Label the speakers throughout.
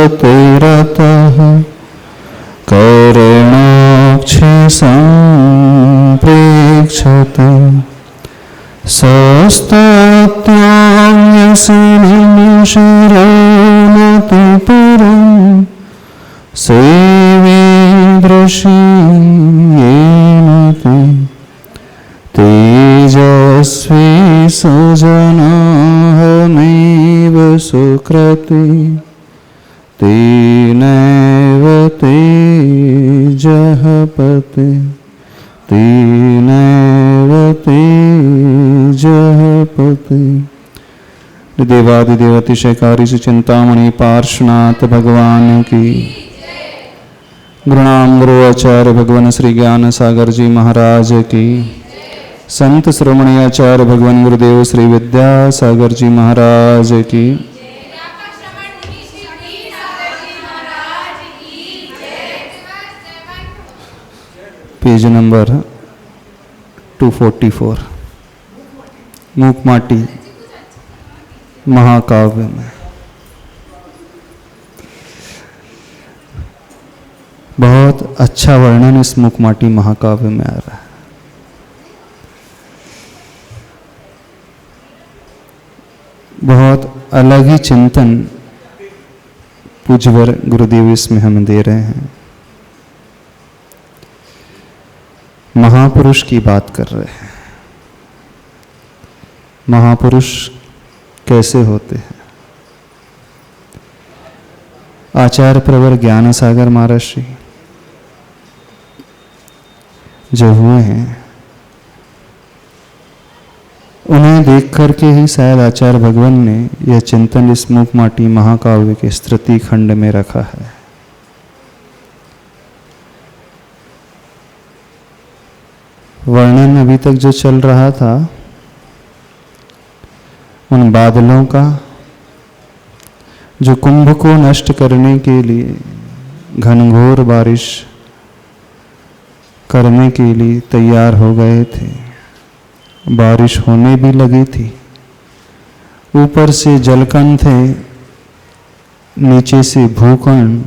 Speaker 1: रतः कर्णाक्षि सम्प्रेक्षते सस्तात्यान्यसनिमिषरणति परं सेवेदृशीयेन ते तेजस्वी सुजनाहमेव सुकृते तेनैव तेजः पते तेनैव तेजः पते। देवादिदेव अतिशयकारी से चिंतामणि पार्श्वनाथ भगवान की, गुरुनाम गुरु आचार्य भगवान श्री ज्ञान सागर जी महाराज की, संत श्रोमणी आचार्य भगवान गुरुदेव श्री विद्यासागर जी महाराज की, पेज नंबर 244 मूकमाटी महाकाव्य में बहुत अच्छा वर्णन इस मूकमाटी महाकाव्य में आ रहा है। बहुत अलग ही चिंतन पूज्यवर गुरुदेव इसमें हमें दे रहे हैं। महापुरुष की बात कर रहे हैं। महापुरुष कैसे होते हैं? आचार्य प्रवर ज्ञान सागर महर्षि जो हुए हैं, उन्हें देख करके ही शायद आचार्य भगवान ने यह चिंतन इस मूकमाटी महाकाव्य के स्तुति खंड में रखा है। वर्णन अभी तक जो चल रहा था उन बादलों का, जो कुंभ को नष्ट करने के लिए घनघोर बारिश करने के लिए तैयार हो गए थे। बारिश होने भी लगी थी, ऊपर से जलकण थे, नीचे से भूकण,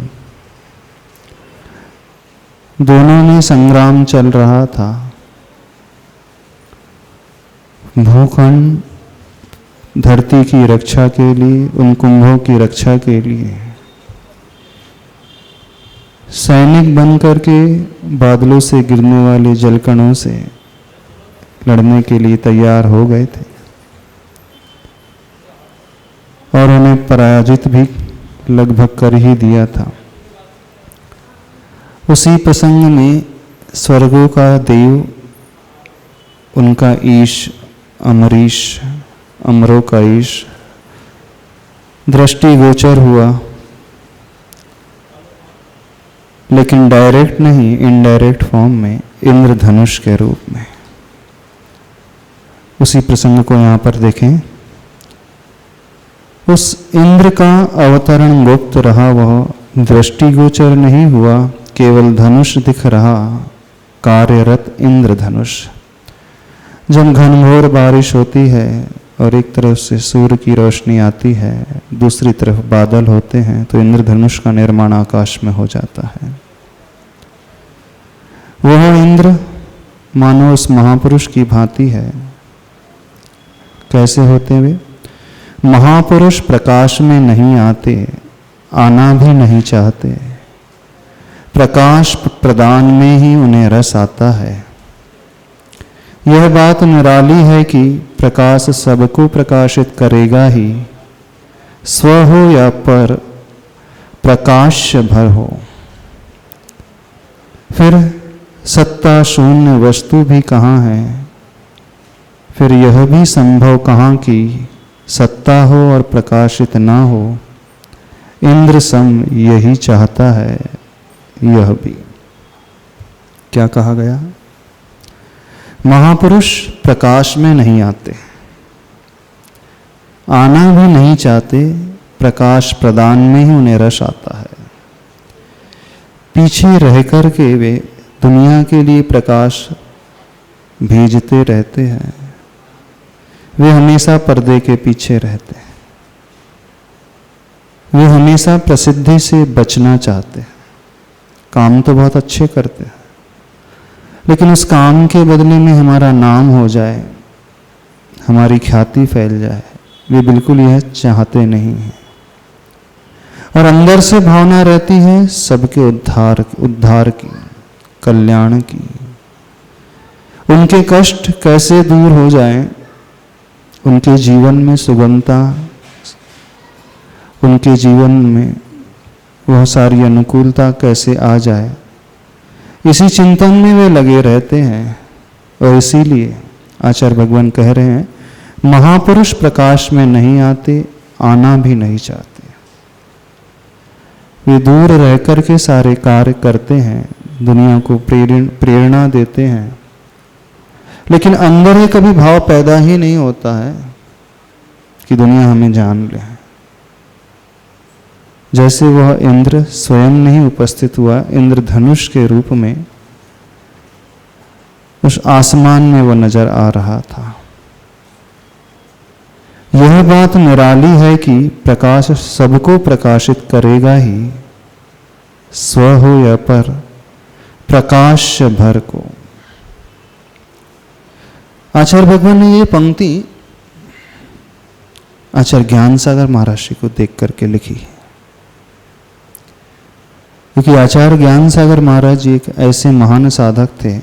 Speaker 1: दोनों में संग्राम चल रहा था। भूखंड धरती की रक्षा के लिए, उन कुंभों की रक्षा के लिए सैनिक बन करके बादलों से गिरने वाले जलकणों से लड़ने के लिए तैयार हो गए थे और उन्हें पराजित भी लगभग कर ही दिया था। उसी प्रसंग में स्वर्गों का देव, उनका ईश अमरीश, अमरों का ईश दृष्टिगोचर हुआ, लेकिन डायरेक्ट नहीं, इनडायरेक्ट फॉर्म में, इंद्रधनुष के रूप में। उसी प्रसंग को यहाँ पर देखें। उस इंद्र का अवतरण गुप्त रहा, वह दृष्टिगोचर नहीं हुआ, केवल धनुष दिख रहा, कार्यरत इंद्रधनुष। जब घनघोर बारिश होती है और एक तरफ से सूर्य की रोशनी आती है, दूसरी तरफ बादल होते हैं, तो इंद्रधनुष का निर्माण आकाश में हो जाता है। वह इंद्र मानो उस महापुरुष की भांति है। कैसे होते वे? महापुरुष प्रकाश में नहीं आते, आना भी नहीं चाहते, प्रकाश प्रदान में ही उन्हें रस आता है। यह बात निराली है कि प्रकाश सबको प्रकाशित करेगा ही, स्व हो या पर, प्रकाश भर हो। फिर सत्ता शून्य वस्तु भी कहाँ है? फिर यह भी संभव कहाँ कि सत्ता हो और प्रकाशित ना हो? इंद्र सम यही चाहता है। यह भी क्या कहा गया? महापुरुष प्रकाश में नहीं आते, आना भी नहीं चाहते, प्रकाश प्रदान में ही उन्हें रस आता है। पीछे रह कर के वे दुनिया के लिए प्रकाश भेजते रहते हैं। वे हमेशा पर्दे के पीछे रहते हैं। वे हमेशा प्रसिद्धि से बचना चाहते हैं। काम तो बहुत अच्छे करते हैं, लेकिन उस काम के बदले में हमारा नाम हो जाए, हमारी ख्याति फैल जाए, वे बिल्कुल यह चाहते नहीं हैं। और अंदर से भावना रहती है सबके उद्धार की, कल्याण की। उनके कष्ट कैसे दूर हो जाएं, उनके जीवन में सुगमता, उनके जीवन में वह सारी अनुकूलता कैसे आ जाए, इसी चिंतन में वे लगे रहते हैं। और इसीलिए आचार्य भगवान कह रहे हैं, महापुरुष प्रकाश में नहीं आते, आना भी नहीं चाहते। वे दूर रह कर के सारे कार्य करते हैं, दुनिया को प्रेरणा देते हैं, लेकिन अंदर ही कभी भाव पैदा ही नहीं होता है कि दुनिया हमें जान ले। जैसे वह इंद्र स्वयं नहीं उपस्थित हुआ इंद्रधनुष के रूप में, उस आसमान में वह नजर आ रहा था। यह बात निराली है कि प्रकाश सबको प्रकाशित करेगा ही, स्व हो या पर, प्रकाश भर को। आचार्य भगवान ने ये पंक्ति आचार्य ज्ञान सागर महाराज जी को देख करके लिखी है, क्योंकि आचार्य ज्ञान सागर महाराज जी एक ऐसे महान साधक थे,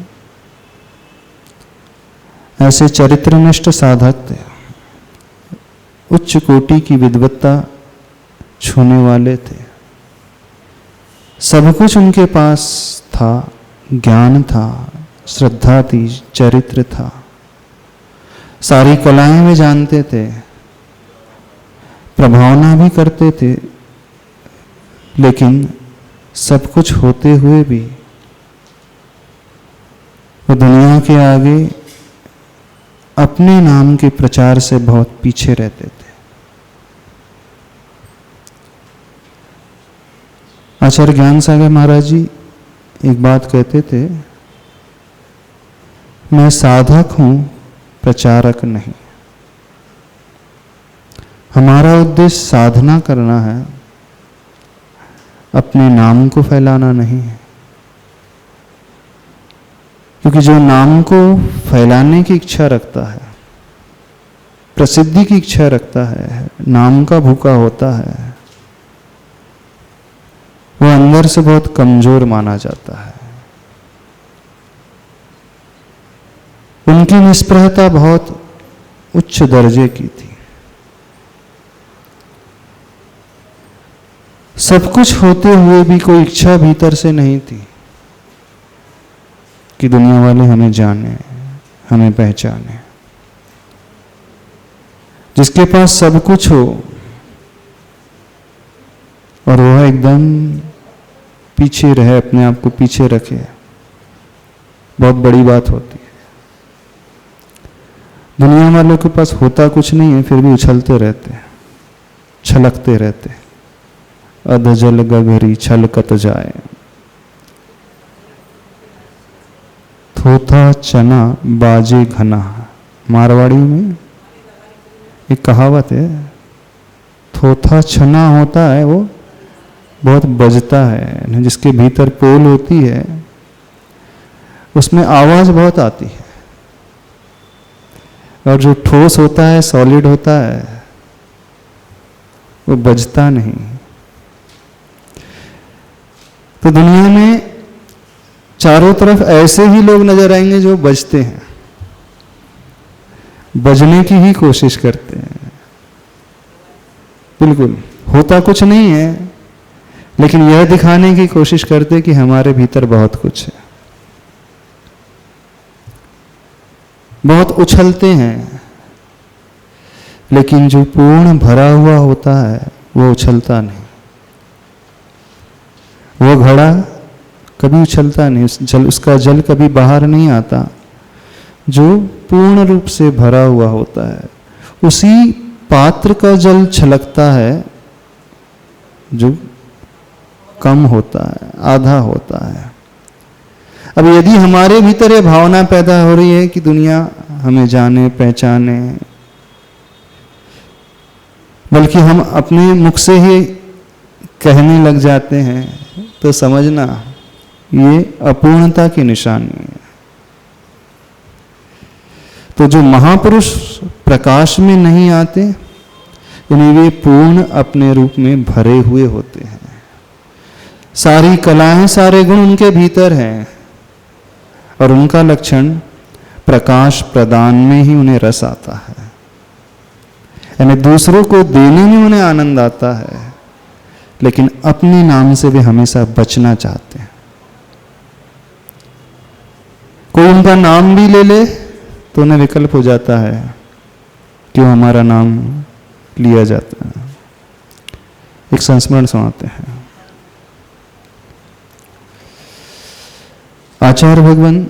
Speaker 1: ऐसे चरित्रनिष्ठ साधक थे, उच्च कोटि की विद्वत्ता छूने वाले थे। सब कुछ उनके पास था, ज्ञान था, श्रद्धा थी, चरित्र था, सारी कलाएं वे जानते थे, प्रभावना भी करते थे, लेकिन सब कुछ होते हुए भी वो दुनिया के आगे अपने नाम के प्रचार से बहुत पीछे रहते थे। आचार्य ज्ञान सागर महाराज जी एक बात कहते थे, मैं साधक हूं, प्रचारक नहीं। हमारा उद्देश्य साधना करना है, अपने नाम को फैलाना नहीं है। क्योंकि जो नाम को फैलाने की इच्छा रखता है, प्रसिद्धि की इच्छा रखता है, नाम का भूखा होता है, वो अंदर से बहुत कमजोर माना जाता है। उनकी निष्प्रहता बहुत उच्च दर्जे की थी। सब कुछ होते हुए भी कोई इच्छा भीतर से नहीं थी कि दुनिया वाले हमें जाने, हमें पहचाने। जिसके पास सब कुछ हो और वह एकदम पीछे रहे, अपने आप को पीछे रखे, बहुत बड़ी बात होती है। दुनिया वालों के पास होता कुछ नहीं है, फिर भी उछलते रहते हैं, छलकते रहते हैं। अधजल गगरी छलकत जाए, थोथा चना बाजे घना। मारवाड़ी में एक कहावत है, थोथा चना होता है वो बहुत बजता है, जिसके भीतर पोल होती है उसमें आवाज बहुत आती है, और जो ठोस होता है, सॉलिड होता है, वो बजता नहीं। तो दुनिया में चारों तरफ ऐसे ही लोग नजर आएंगे जो बजते हैं, बजने की ही कोशिश करते हैं। बिल्कुल होता कुछ नहीं है, लेकिन यह दिखाने की कोशिश करते कि हमारे भीतर बहुत कुछ है। बहुत उछलते हैं, लेकिन जो पूर्ण भरा हुआ होता है वो उछलता नहीं। वो घड़ा कभी उछलता नहीं, उसका जल कभी बाहर नहीं आता। जो पूर्ण रूप से भरा हुआ होता है, उसी पात्र का जल छलकता है जो कम होता है, आधा होता है। अब यदि हमारे भीतर ये भावना पैदा हो रही है कि दुनिया हमें जाने पहचाने, बल्कि हम अपने मुख से ही कहने लग जाते हैं तो समझना ये अपूर्णता की निशानी है। तो जो महापुरुष प्रकाश में नहीं आते, यानी वे पूर्ण अपने रूप में भरे हुए होते हैं। सारी कलाएं, सारे गुण उनके भीतर हैं और उनका लक्षण प्रकाश प्रदान में ही उन्हें रस आता है, यानी दूसरों को देने में उन्हें आनंद आता है, लेकिन अपने नाम से वे हमेशा बचना चाहते हैं। कोई उनका नाम भी ले ले तो उन्हें विकल्प हो जाता है, क्यों हमारा नाम लिया जाता है। एक संस्मरण सुनाते हैं। आचार्य भगवान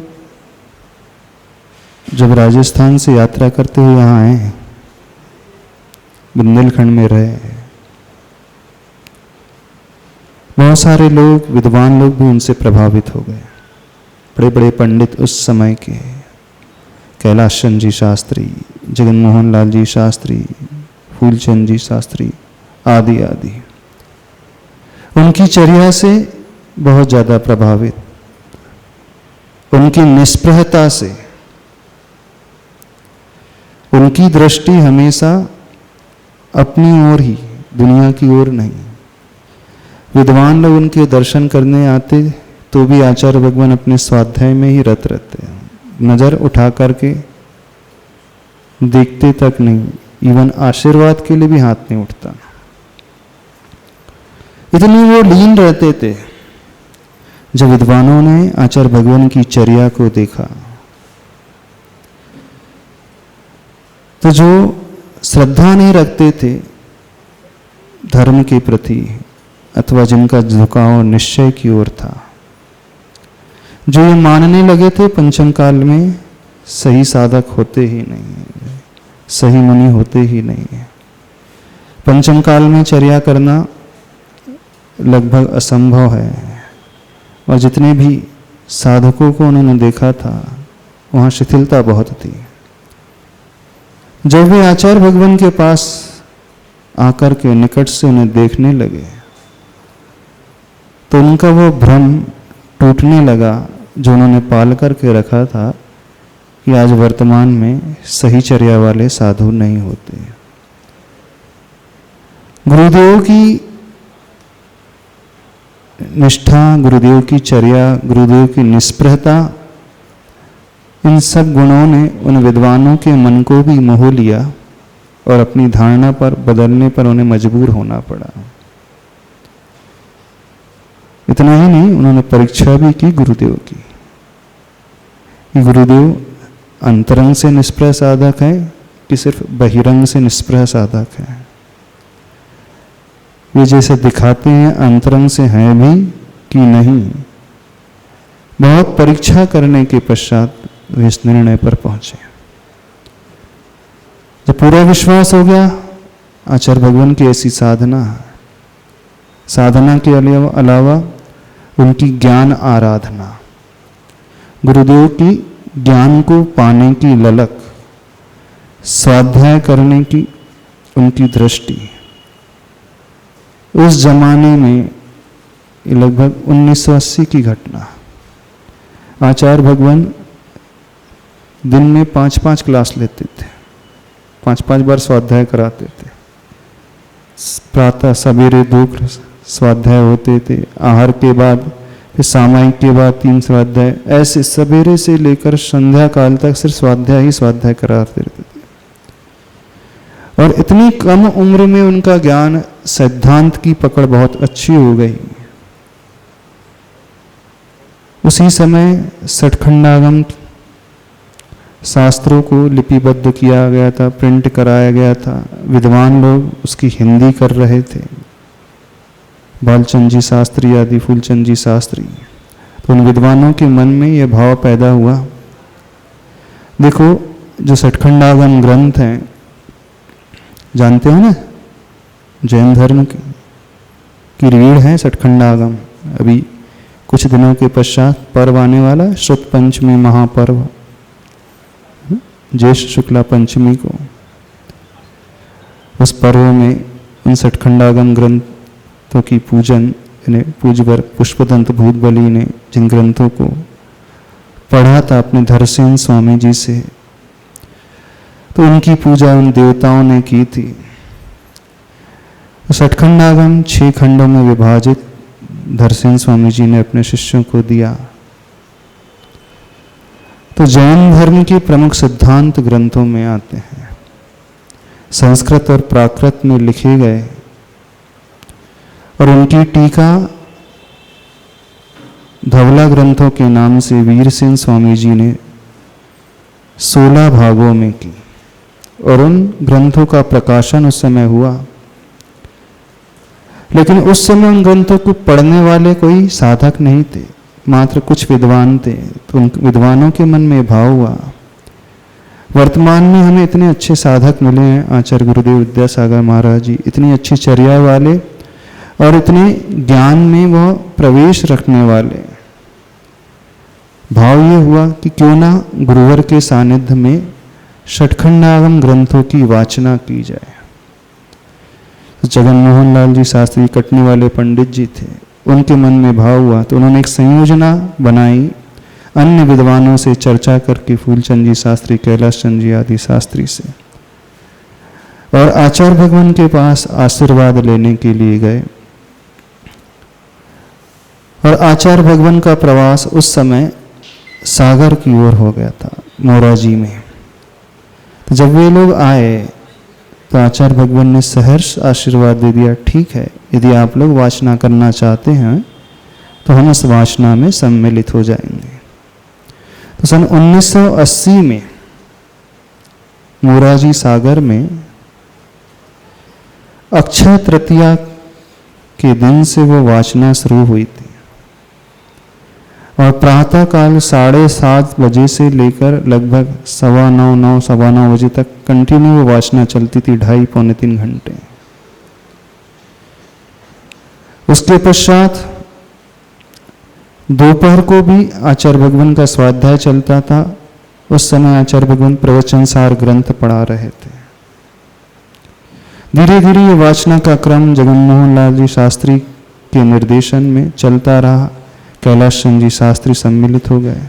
Speaker 1: जब राजस्थान से यात्रा करते हुए यहाँ आए, बुंदेलखंड में रहे, बहुत सारे लोग, विद्वान लोग भी उनसे प्रभावित हो गए। बड़े बड़े पंडित उस समय के, कैलाश चंद जी शास्त्री, जगनमोहन लाल जी शास्त्री, फूलचंद जी शास्त्री आदि आदि, उनकी चर्या से बहुत ज़्यादा प्रभावित, उनकी निष्प्रहता से। उनकी दृष्टि हमेशा अपनी ओर ही, दुनिया की ओर नहीं। विद्वान लोग उनके दर्शन करने आते तो भी आचार्य भगवान अपने स्वाध्याय में ही रत रहते हैं, नजर उठा करके देखते तक नहीं, इवन आशीर्वाद के लिए भी हाथ नहीं उठता। इतने वो लीन रहते थे। जब विद्वानों ने आचार्य भगवान की चर्या को देखा तो जो श्रद्धा नहीं रखते थे धर्म के प्रति, अथवा जिनका झुकाव निश्चय की ओर था, जो ये मानने लगे थे पंचम काल में सही साधक होते ही नहीं है, सही मुनि होते ही नहीं है, पंचम काल में चर्या करना लगभग असंभव है, और जितने भी साधकों को उन्होंने देखा था वहाँ शिथिलता बहुत थी। जब वे आचार्य भगवान के पास आकर के निकट से उन्हें देखने लगे तो उनका वो भ्रम टूटने लगा जो उन्होंने पाल करके रखा था कि आज वर्तमान में सही चर्या वाले साधु नहीं होते। गुरुदेव की निष्ठा, गुरुदेव की चर्या, गुरुदेव की निष्प्रहता, इन सब गुणों ने उन विद्वानों के मन को भी मोह लिया और अपनी धारणा पर बदलने पर उन्हें मजबूर होना पड़ा। इतना ही नहीं, उन्होंने परीक्षा भी की गुरुदेव की। गुरुदेव अंतरंग से निष्प्रह साधक है कि सिर्फ बहिरंग से निष्प्रह साधक है। वे जैसे दिखाते हैं अंतरंग से हैं भी कि नहीं, बहुत परीक्षा करने के पश्चात वे इस निर्णय पर पहुंचे। जब पूरा विश्वास हो गया आचार्य भगवान की ऐसी साधना, साधना के अलावा उनकी ज्ञान आराधना, गुरुदेव की ज्ञान को पाने की ललक, स्वाध्याय करने की उनकी दृष्टि, उस जमाने में लगभग 1980 की घटना। आचार्य भगवान दिन में 5-5 क्लास लेते थे, 5-5 बार स्वाध्याय कराते थे। प्रातः सवेरे 2 स्वाध्याय होते थे, आहार के बाद, फिर सामायिक के बाद 3 स्वाध्याय, ऐसे सवेरे से लेकर संध्या काल तक सिर्फ स्वाध्याय ही स्वाध्याय कराते रहते थे। और इतनी कम उम्र में उनका ज्ञान, सिद्धांत की पकड़ बहुत अच्छी हो गई। उसी समय सठखंडागम शास्त्रों को लिपिबद्ध किया गया था, प्रिंट कराया गया था। विद्वान लोग उसकी हिंदी कर रहे थे, बालचंद जी शास्त्री आदि, फूलचंद जी शास्त्री। तो उन विद्वानों के मन में यह भाव पैदा हुआ, देखो जो सठखंडागम ग्रंथ हैं, जानते हो ना, जैन धर्म की रीढ़ है सठखंडागम। अभी कुछ दिनों के पश्चात पर्व आने वाला, श्रुत पंचमी महापर्व, ज्येष्ठ शुक्ला पंचमी को। उस पर्व में उन सठखंडागम ग्रंथ ग्रंथों की पूजन, पूज्यवर पुष्पदंत भूतबली ने जिन ग्रंथों को पढ़ा था अपने धरसेन स्वामी जी से, तो उनकी पूजा उन देवताओं ने की थी। सठखंडागम 6 खंडों में विभाजित धरसेन स्वामी जी ने अपने शिष्यों को दिया। तो जैन धर्म के प्रमुख सिद्धांत ग्रंथों में आते हैं, संस्कृत और प्राकृत में लिखे गए, और उनकी टीका धवला ग्रंथों के नाम से वीरसेन स्वामी जी ने 16 भागों में की, और उन ग्रंथों का प्रकाशन उस समय हुआ। लेकिन उस समय उन ग्रंथों को पढ़ने वाले कोई साधक नहीं थे, मात्र कुछ विद्वान थे। तो उन विद्वानों के मन में भाव हुआ, वर्तमान में हमें इतने अच्छे साधक मिले हैं, आचार्य गुरुदेव विद्यासागर महाराज जी इतनी अच्छी चर्या वाले और इतने ज्ञान में वह प्रवेश रखने वाले। भाव ये हुआ कि क्यों ना गुरुवर के सानिध्य में षटखंडागम ग्रंथों की वाचना की जाए। तो जगनमोहन लाल जी शास्त्री कटनी वाले पंडित जी थे, उनके मन में भाव हुआ, तो उन्होंने एक संयोजना बनाई अन्य विद्वानों से चर्चा करके, फूलचंद जी शास्त्री, कैलाश चंद जी आदि शास्त्री से, और आचार्य भगवान के पास आशीर्वाद लेने के लिए गए। और आचार्य भगवान का प्रवास उस समय सागर की ओर हो गया था, मोराजी में। तो जब वे लोग आए तो आचार्य भगवान ने सहर्ष आशीर्वाद दे दिया, ठीक है, यदि आप लोग वाचना करना चाहते हैं तो हम इस वाचना में सम्मिलित हो जाएंगे। तो सन 1980 में मोराजी सागर में अक्षय तृतीया के दिन से वो वाचना शुरू हुई थी, और प्रातः काल 7:30 बजे से लेकर लगभग 9:15 बजे तक कंटिन्यू वो वाचना चलती थी, 2.5-3 घंटे। उसके पश्चात दोपहर को भी आचार्य भगवान का स्वाध्याय चलता था। उस समय आचार्य भगवान प्रवचनसार ग्रंथ पढ़ा रहे थे। धीरे धीरे ये वाचना का क्रम जगनमोहन लाल जी शास्त्री के निर्देशन में चलता रहा। कैलाश चंद जी शास्त्री सम्मिलित हो गए।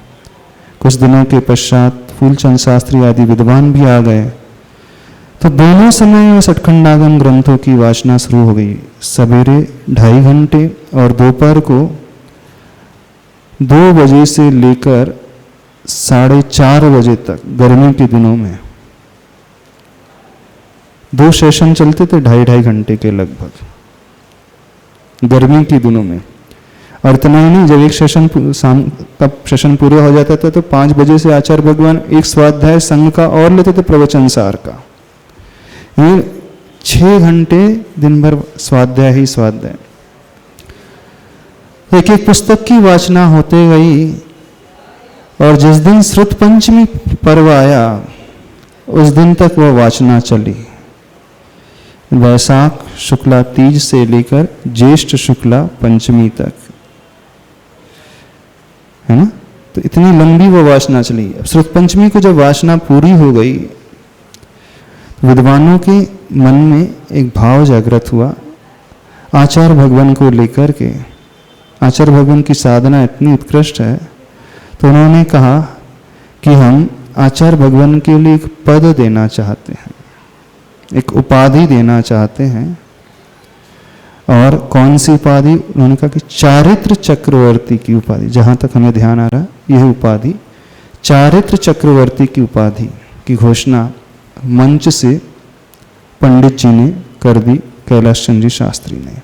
Speaker 1: कुछ दिनों के पश्चात फूलचंद शास्त्री आदि विद्वान भी आ गए। तो दोनों समय षटखंडागम ग्रंथों की वाचना शुरू हो गई। सवेरे 2.5 घंटे और दोपहर को 2 बजे से लेकर 4:30 बजे तक, गर्मी के दिनों में 2 सेशन चलते थे 2.5 घंटे के लगभग, गर्मी के दिनों में। और इतना ही नहीं, जब एक सेशन शाम का सेशन पूरा हो जाता था तो 5 बजे से आचार्य भगवान एक स्वाध्याय संघ का और लेते थे, प्रवचनसार का। ये 6 घंटे दिन भर स्वाध्याय ही स्वाध्याय। एक एक पुस्तक की वाचना होते गई, और जिस दिन श्रुत पंचमी पर्व आया उस दिन तक वह वाचना चली। वैशाख शुक्ला तीज से लेकर ज्येष्ठ शुक्ला पंचमी तक, है ना। तो इतनी लंबी वो वाचना चली। अब श्रुत पंचमी को जब वाचना पूरी हो गई, विद्वानों के मन में एक भाव जागृत हुआ आचार्य भगवान को लेकर के। आचार्य भगवान की साधना इतनी उत्कृष्ट है, तो उन्होंने कहा कि हम आचार्य भगवान के लिए एक पद देना चाहते हैं, एक उपाधि देना चाहते हैं। और कौन सी उपाधि? उन्होंने कहा कि चारित्र चक्रवर्ती की उपाधि। जहां तक हमें ध्यान आ रहा, यह उपाधि चारित्र चक्रवर्ती की उपाधि की घोषणा मंच से पंडित जी ने कर दी, कैलाश चंद जी शास्त्री ने,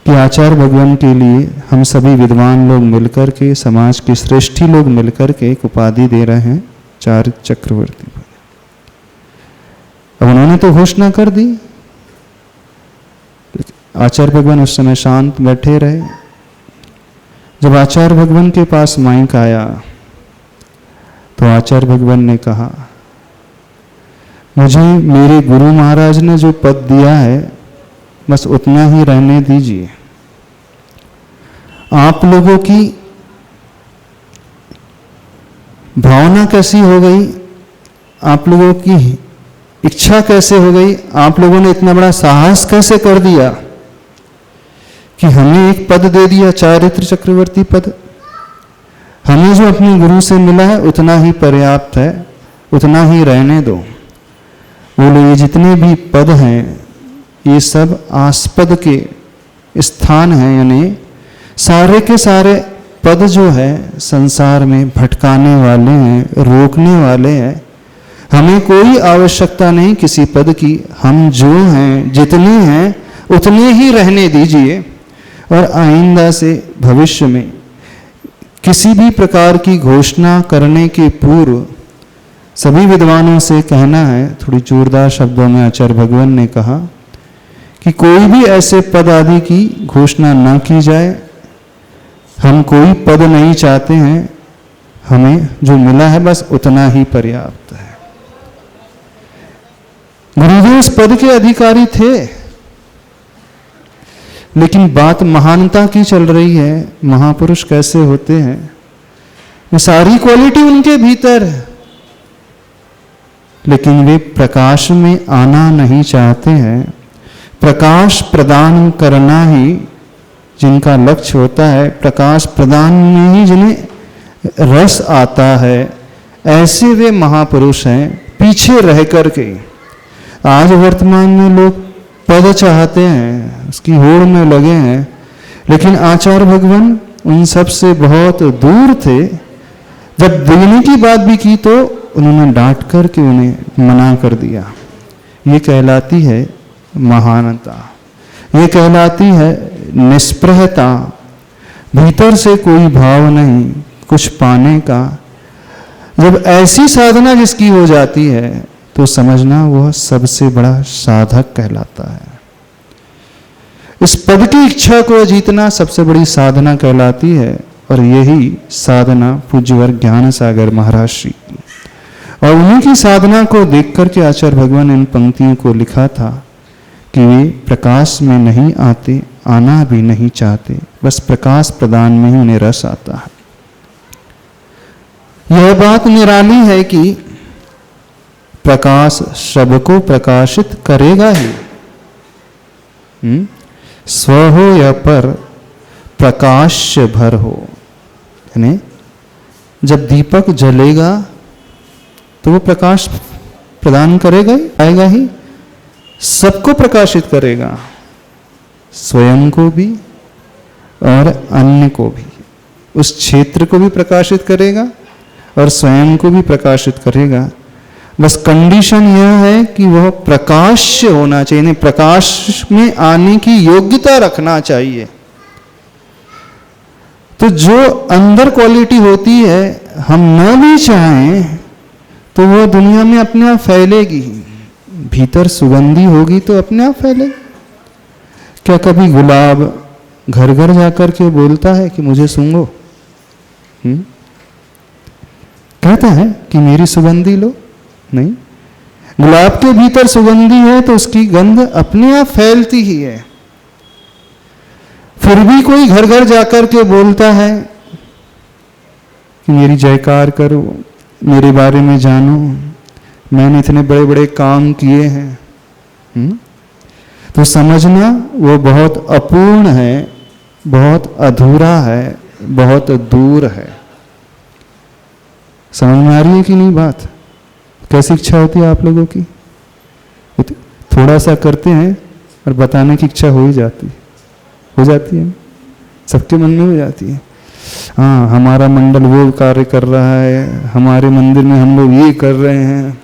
Speaker 1: कि आचार्य भगवान के लिए हम सभी विद्वान लोग मिलकर के, समाज के श्रेष्ठी लोग मिलकर के एक उपाधि दे रहे हैं, चारित्र चक्रवर्ती। अब उन्होंने तो घोषणा कर दी। आचार्य भगवान उस समय शांत बैठे रहे। जब आचार्य भगवान के पास माइक आया तो आचार्य भगवान ने कहा, मुझे मेरे गुरु महाराज ने जो पद दिया है बस उतना ही रहने दीजिए। आप लोगों की भावना कैसी हो गई, आप लोगों की इच्छा कैसे हो गई, आप लोगों ने इतना बड़ा साहस कैसे कर दिया कि हमें एक पद दे दिया, चारित्र चक्रवर्ती पद। हमें जो अपने गुरु से मिला है उतना ही पर्याप्त है, उतना ही रहने दो। बोलो ये जितने भी पद हैं ये सब आस्पद के स्थान हैं, यानी सारे के सारे पद जो है संसार में भटकाने वाले हैं, रोकने वाले हैं। हमें कोई आवश्यकता नहीं किसी पद की, हम जो हैं जितने हैं उतने ही रहने दीजिए। और आइंदा से भविष्य में किसी भी प्रकार की घोषणा करने के पूर्व सभी विद्वानों से कहना है, थोड़ी जोरदार शब्दों में आचार्य भगवान ने कहा कि कोई भी ऐसे पद आदि की घोषणा न की जाए। हम कोई पद नहीं चाहते हैं, हमें जो मिला है बस उतना ही पर्याप्त है। गुरुदेव उस पद के अधिकारी थे, लेकिन बात महानता की चल रही है। महापुरुष कैसे होते हैं, ये सारी क्वालिटी उनके भीतर है, लेकिन वे प्रकाश में आना नहीं चाहते हैं। प्रकाश प्रदान करना ही जिनका लक्ष्य होता है, प्रकाश प्रदान में ही जिन्हें रस आता है, ऐसे वे महापुरुष हैं। पीछे रह करके आज वर्तमान में लोग पद चाहते हैं, उसकी होड़ में लगे हैं, लेकिन आचार्य भगवान उन सब से बहुत दूर थे। जब देने की बात भी की तो उन्होंने डांट करके उन्हें मना कर दिया। ये कहलाती है महानता, ये कहलाती है निष्प्रहता। भीतर से कोई भाव नहीं कुछ पाने का। जब ऐसी साधना जिसकी हो जाती है तो समझना वह सबसे बड़ा साधक कहलाता है। इस पद की इच्छा को जीतना सबसे बड़ी साधना कहलाती है, और यही साधना पूज्यवर ज्ञान सागर महाराज श्री की। और उन्हीं की साधना को देख करके आचार्य भगवान ने इन पंक्तियों को लिखा था कि वे प्रकाश में नहीं आते, आना भी नहीं चाहते, बस प्रकाश प्रदान में ही उन्हें रस आता है। यह बात निराली है कि प्रकाश सबको प्रकाशित करेगा ही। स्व हो या पर, प्रकाश भर हो। यानी जब दीपक जलेगा तो वो प्रकाश प्रदान करेगा ही, आएगा ही, सबको प्रकाशित करेगा, स्वयं को भी और अन्य को भी। उस क्षेत्र को भी प्रकाशित करेगा और स्वयं को भी प्रकाशित करेगा। बस कंडीशन यह है कि वह प्रकाश्य होना चाहिए, यानी प्रकाश में आने की योग्यता रखना चाहिए। तो जो अंदर क्वालिटी होती है, हम न भी चाहें तो वो दुनिया में अपने आप फैलेगी। भीतर सुगंधी होगी तो अपने आप फैलेगी। क्या कभी गुलाब घर घर जाकर के बोलता है कि मुझे सूंघो? कहता है कि मेरी सुगंधी लो? नहीं। गुलाब के भीतर सुगंधी है तो उसकी गंध अपने आप फैलती ही है। फिर भी कोई घर घर जाकर के बोलता है कि मेरी जयकार करो, मेरे बारे में जानो, मैंने इतने बड़े बड़े काम किए हैं। तो समझना वो बहुत अपूर्ण है, बहुत अधूरा है, बहुत दूर है। समझ में आ रही है कि नहीं बात? कैसी इच्छा होती है आप लोगों की? थोड़ा सा करते हैं और बताने की इच्छा हो ही जाती है, सबके मन में हो जाती है। हाँ, हमारा मंडल वो कार्य कर रहा है, हमारे मंदिर में हम लोग ये कर रहे हैं,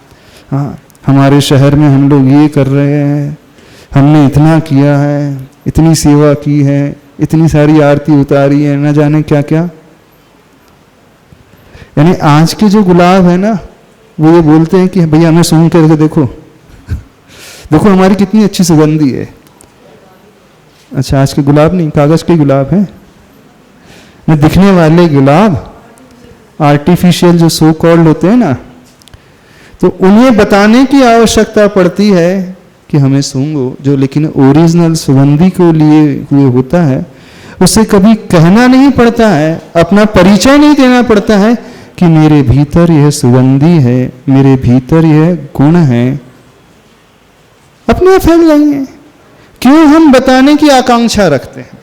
Speaker 1: हाँ हमारे शहर में हम लोग ये कर रहे हैं, हमने इतना किया है, इतनी सेवा की है, इतनी सारी आरती उतारी है, न जाने क्या क्या। यानी आज के जो गुलाब है ना, वो ये बोलते हैं कि भैया हमें सूंघ करके देखो देखो हमारी कितनी अच्छी सुगंधी है। अच्छा, आज के गुलाब नहीं, कागज के गुलाब हैं न, दिखने वाले गुलाब, आर्टिफिशियल जो सो कॉल्ड होते हैं ना, तो उन्हें बताने की आवश्यकता पड़ती है कि हमें सूंघो। जो लेकिन ओरिजिनल सुगंधी को लिए हुए होता है, उसे कभी कहना नहीं पड़ता है, अपना परिचय नहीं देना पड़ता है कि मेरे भीतर यह सुगंधी है, मेरे भीतर यह गुण है, अपने आप फैल जाएंगे। क्यों हम बताने की आकांक्षा रखते हैं?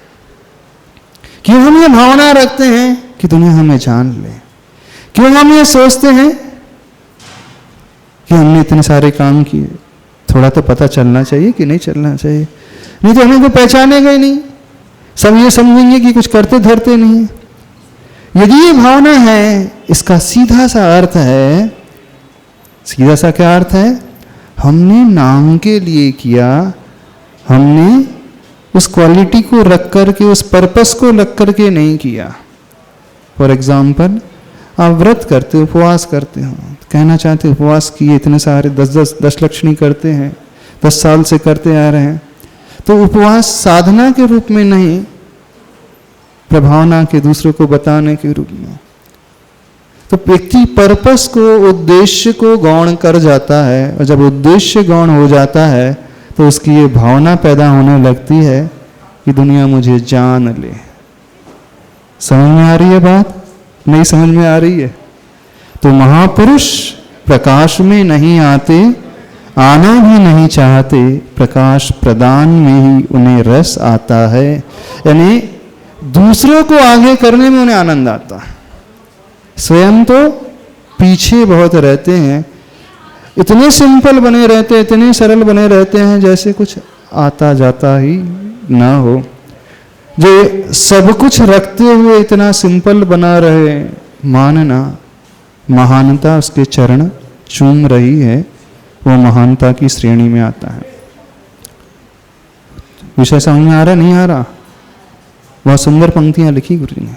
Speaker 1: क्यों हम ये भावना रखते हैं कि दुनिया हमें जान ले? क्यों हम ये सोचते हैं कि हमने इतने सारे काम किए, थोड़ा तो पता चलना चाहिए कि नहीं चलना चाहिए, नहीं तो हमें कोई पहचानेगा ही नहीं, सब ये समझेंगे कि कुछ करते धरते नहीं। यदि ये भावना है, इसका सीधा सा अर्थ है, सीधा सा क्या अर्थ है? हमने नाम के लिए किया, हमने उस क्वालिटी को रख करके, उस पर्पस को रख करके नहीं किया। फॉर एग्जाम्पल, आप व्रत करते हो, उपवास करते हो, कहना चाहते हो उपवास किए इतने सारे 10 लक्षणी करते हैं, 10 साल से करते आ रहे हैं, तो उपवास साधना के रूप में नहीं, प्रभावना के दूसरों को बताने के रूप में। तो व्यक्ति पर्पस को, उद्देश्य को गौण कर जाता है, और जब उद्देश्य गौण हो जाता है तो उसकी ये भावना पैदा होने लगती है कि दुनिया मुझे जान ले। समझ में आ रही है बात? नहीं समझ में आ रही है? तो महापुरुष प्रकाश में नहीं आते, आना भी नहीं चाहते, प्रकाश प्रदान में ही उन्हें रस आता है। यानी दूसरों को आगे करने में उन्हें आनंद आता है, स्वयं तो पीछे बहुत रहते हैं, इतने सिंपल बने रहते हैं, इतने सरल बने रहते हैं जैसे कुछ आता जाता ही ना हो। जो सब कुछ रखते हुए इतना सिंपल बना रहे, मानना महानता उसके चरण चूम रही है, वो महानता की श्रेणी में आता है। विषय समझ में आ रहा नहीं आ रहा? बहुत सुंदर पंक्तियां लिखी गुरु जी ने।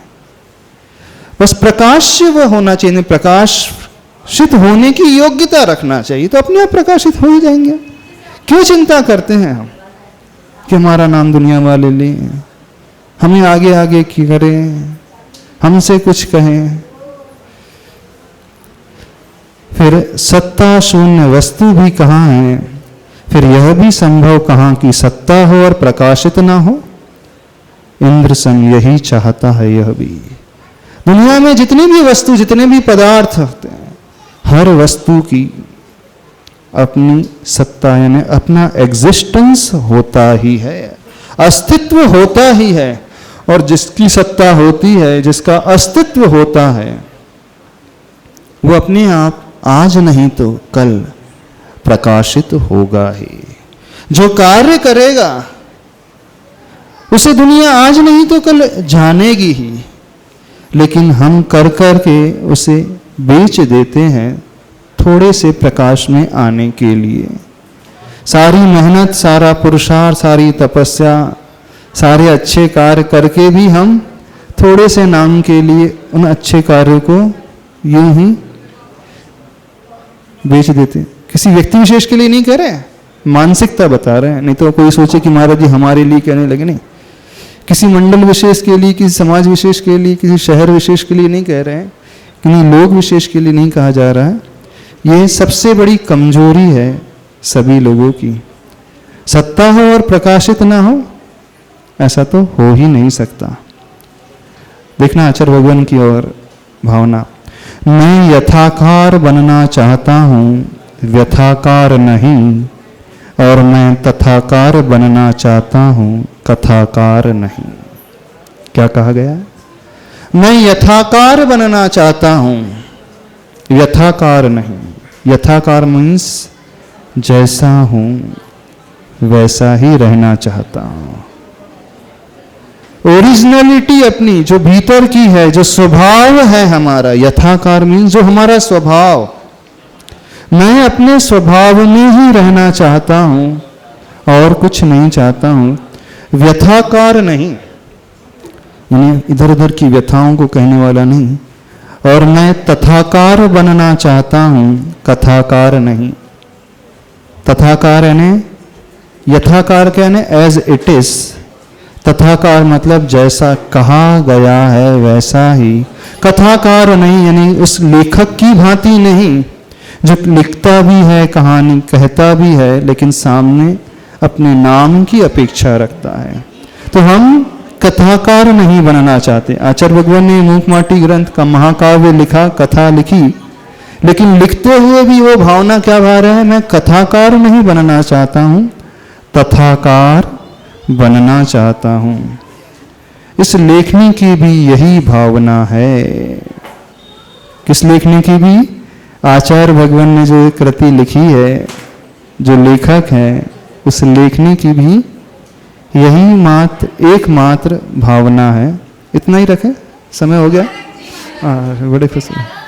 Speaker 1: बस प्रकाश्य वह होना चाहिए, प्रकाशित होने की योग्यता रखना चाहिए, तो अपने आप प्रकाशित हो ही जाएंगे। क्यों चिंता करते हैं हम कि हमारा नाम दुनिया वाले लें, हमें आगे आगे की करें, हमसे कुछ कहें? फिर सत्ता शून्य वस्तु भी कहाँ है, फिर यह भी संभव कहाँ कि सत्ता हो और प्रकाशित ना हो। इंद्र संग यही चाहता है यह भी। दुनिया में जितनी भी वस्तु, जितने भी पदार्थ होते हैं, हर वस्तु की अपनी सत्ता यानी अपना एग्जिस्टेंस होता ही है, अस्तित्व होता ही है। और जिसकी सत्ता होती है, जिसका अस्तित्व होता है, वो अपने आप आज नहीं तो कल प्रकाशित होगा ही। जो कार्य करेगा उसे दुनिया आज नहीं तो कल जानेगी ही, लेकिन हम कर कर के उसे बेच देते हैं थोड़े से प्रकाश में आने के लिए। सारी मेहनत, सारा पुरुषार्थ, सारी तपस्या, सारे अच्छे कार्य करके भी हम थोड़े से नाम के लिए उन अच्छे कार्यों को यूं ही बेच देते। किसी व्यक्ति विशेष के लिए नहीं कह रहे, मानसिकता बता रहे हैं, नहीं तो कोई सोचे कि महाराज जी हमारे लिए कहने लगे। नहीं, किसी मंडल विशेष के लिए, किसी समाज विशेष के लिए, किसी शहर विशेष के लिए नहीं कह रहे हैं, किसी लोग विशेष के लिए नहीं कहा जा रहा है। ये सबसे बड़ी कमजोरी है सभी लोगों की। सत्ता हो और प्रकाशित ना हो, ऐसा तो हो ही नहीं सकता। देखना आचार्य भगवान की ओर भावना, मैं यथाकार बनना चाहता हूँ, व्यथाकार नहीं, और मैं तथाकार बनना चाहता हूँ, कथाकार नहीं। क्या कहा गया? मैं यथाकार बनना चाहता हूँ, व्यथाकार नहीं। यथाकार मीन्स जैसा हूँ वैसा ही रहना चाहता हूँ। ओरिजिनलिटी अपनी जो भीतर की है, जो स्वभाव है हमारा, यथाकार मीन्स जो हमारा स्वभाव, मैं अपने स्वभाव में ही रहना चाहता हूं और कुछ नहीं चाहता हूं। व्यथाकार नहीं, यानी इधर उधर की व्यथाओं को कहने वाला नहीं। और मैं तथाकार बनना चाहता हूं, कथाकार नहीं। तथाकार यानी, यथाकार क्या यानी एज इट इज, तथाकार मतलब जैसा कहा गया है वैसा ही। कथाकार नहीं यानी उस लेखक की भांति नहीं जो लिखता भी है, कहानी कहता भी है, लेकिन सामने अपने नाम की अपेक्षा रखता है। तो हम कथाकार नहीं बनना चाहते। आचार्य भगवान ने मूकमाटी ग्रंथ का महाकाव्य लिखा, कथा लिखी, लेकिन लिखते हुए भी वो भावना क्या भा रहा है, मैं कथाकार नहीं बनना चाहता हूँ, तथाकार बनना चाहता हूँ। इस लेखनी की भी यही भावना है। किस लेखनी की भी? आचार्य भगवान ने जो कृति लिखी है, जो लेखक है, उस लेखनी की भी यही एकमात्र भावना है। इतना ही रखें, समय हो गया। बड़े खुश हैं।